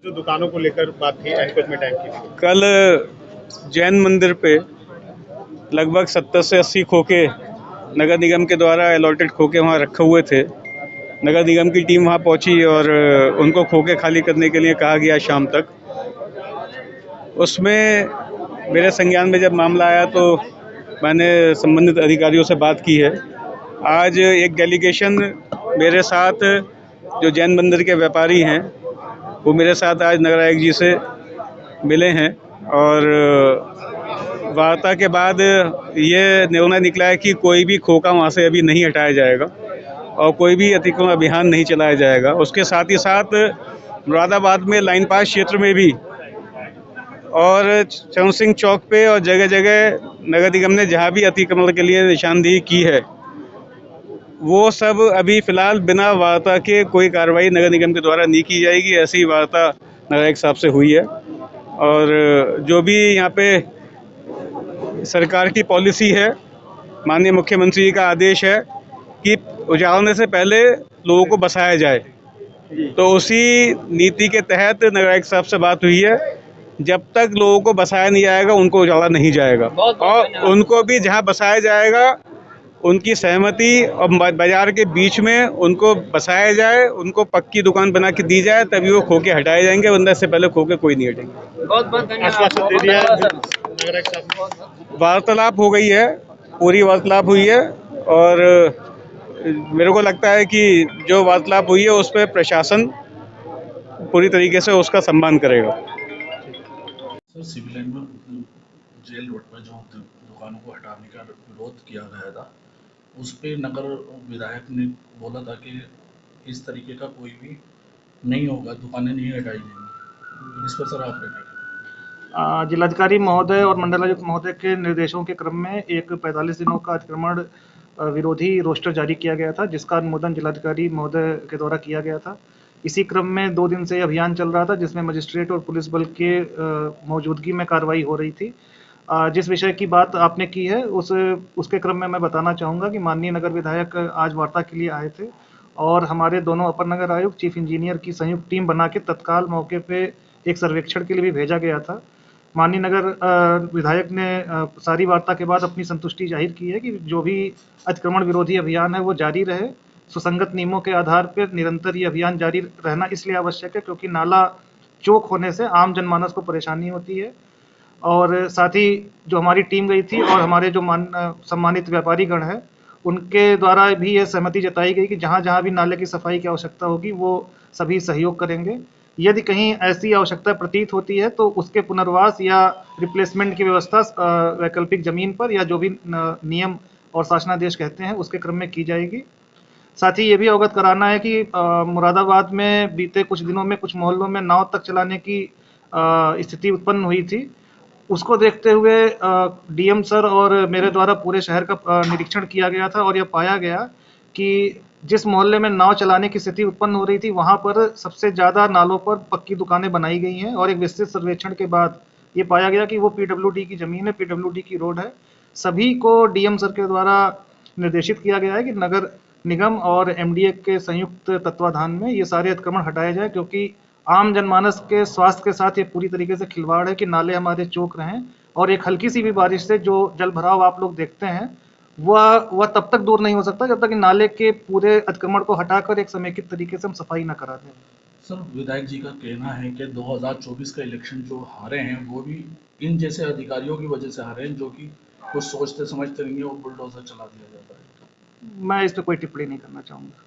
जो दुकानों को लेकर बात थी एनक्रोचमेंट एक्ट की, कल जैन मंदिर पे लगभग 70 से 80 खोखे नगर निगम के द्वारा अलॉटेड खोखे वहाँ रखे हुए थे। नगर निगम की टीम वहाँ पहुँची और उनको खोखे खाली करने के लिए कहा गया शाम तक। उसमें मेरे संज्ञान में जब मामला आया तो मैंने संबंधित अधिकारियों से बात की है। आज एक डेलीगेशन मेरे साथ जो जैन मंदिर के व्यापारी हैं वो मेरे साथ आज नगर आयुक्त जी से मिले हैं और वार्ता के बाद ये निर्णय निकला है कि कोई भी खोखा वहाँ से अभी नहीं हटाया जाएगा और कोई भी अतिक्रमण अभियान नहीं चलाया जाएगा। उसके साथ ही साथ मुरादाबाद में लाइन पास क्षेत्र में भी और चरण सिंह चौक पे और जगह जगह नगर निगम ने जहाँ भी अतिक्रमण के लिए निशानदेही की है वो सब अभी फिलहाल बिना वार्ता के कोई कार्रवाई नगर निगम के द्वारा नहीं की जाएगी। ऐसी वार्ता नगर आयुक्त साहब से हुई है और जो भी यहाँ पे सरकार की पॉलिसी है, माननीय मुख्यमंत्री जी का आदेश है कि उजाड़ने से पहले लोगों को बसाया जाए, तो उसी नीति के तहत नगर आयुक्त साहब से बात हुई है। जब तक लोगों को बसाया नहीं जाएगा उनको उजाड़ा नहीं जाएगा और उनको भी जहाँ बसाया जाएगा उनकी सहमति और बाजार के बीच में उनको बसाया जाए, उनको पक्की दुकान बना के दी जाए, तभी वो खोखे हटाए जाएंगे, वरना इससे पहले खोखे कोई नहीं हटेंगे। बहुत बहुत आश्वासन दे दिया है नगर आयुक्त साहब। वार्तालाप हो गई है, पूरी वार्तालाप हुई है और मेरे को लगता है कि जो वार्तालाप हुई है उस पर प्रशासन पूरी तरीके से उसका सम्मान करेगा। सर, सिविल लाइन में जेल रोड पर जो दुकानों को हटाने का विरोध किया गया था, उस पे नगर विधायक ने बोला था कि इस तरीके का कोई भी नहीं होगा, दुकानें नहीं हटाई जाएंगी। इस पर सर आप क्या कहेंगे? जिलाधिकारी महोदय और मंडलायुक्त महोदय के निर्देशों के क्रम में एक 45 दिनों का अतिक्रमण विरोधी रोस्टर जारी किया गया था, जिसका अनुमोदन जिलाधिकारी महोदय के द्वारा किया गया था। इसी क्रम में 2 दिन से अभियान चल रहा था, जिसमें मजिस्ट्रेट और पुलिस बल के मौजूदगी में कार्रवाई हो रही थी। जिस विषय की बात आपने की है उसके क्रम में मैं बताना चाहूँगा कि माननीय नगर विधायक आज वार्ता के लिए आए थे और हमारे दोनों अपर नगर आयुक्त, चीफ इंजीनियर की संयुक्त टीम बना के तत्काल मौके पे एक सर्वेक्षण के लिए भी भेजा गया था। माननीय नगर विधायक ने सारी वार्ता के बाद अपनी संतुष्टि जाहिर की है कि जो भी अतिक्रमण विरोधी अभियान है वो जारी रहे। सुसंगत नियमों के आधार पर निरंतर ये अभियान जारी रहना इसलिए आवश्यक है क्योंकि नाला चौक होने से आम जनमानस को परेशानी होती है और साथ ही जो हमारी टीम गई थी और हमारे जो सम्मानित व्यापारी गण हैं उनके द्वारा भी ये सहमति जताई गई कि जहाँ जहाँ भी नाले की सफाई की आवश्यकता होगी वो सभी सहयोग करेंगे। यदि कहीं ऐसी आवश्यकता प्रतीत होती है तो उसके पुनर्वास या रिप्लेसमेंट की व्यवस्था वैकल्पिक जमीन पर या जो भी नियम और शासनादेश कहते हैं उसके क्रम में की जाएगी। साथ ही ये भी अवगत कराना है कि मुरादाबाद में बीते कुछ दिनों में कुछ मोहल्लों में नाव तक चलाने की स्थिति उत्पन्न हुई थी। उसको देखते हुए डीएम सर और मेरे द्वारा पूरे शहर का निरीक्षण किया गया था और यह पाया गया कि जिस मोहल्ले में नाव चलाने की स्थिति उत्पन्न हो रही थी वहां पर सबसे ज़्यादा नालों पर पक्की दुकानें बनाई गई हैं और एक विस्तृत सर्वेक्षण के बाद ये पाया गया कि वो पीडब्ल्यूडी की ज़मीन है, पीडब्ल्यूडी की रोड है। सभी को डीएम सर के द्वारा निर्देशित किया गया है कि नगर निगम और एमडीए के संयुक्त तत्वाधान में ये सारे अतिक्रमण हटाए जाए, क्योंकि आम जनमानस के स्वास्थ्य के साथ ये पूरी तरीके से खिलवाड़ है कि नाले हमारे चौक रहें और एक हल्की सी भी बारिश से जो जल भराव आप लोग देखते हैं वह तब तक दूर नहीं हो सकता जब तक नाले के पूरे अतिक्रमण को हटाकर एक समेकित तरीके से हम सफाई न करा दें। सर, विधायक जी का कहना है कि 2024 का इलेक्शन जो हारे हैं वो भी इन जैसे अधिकारियों की वजह से हारे हैं जो कि कुछ सोचते समझते नहीं है और बुलडोजर चला दिया जाता है। मैं इस पर कोई टिप्पणी नहीं करना चाहूँगा।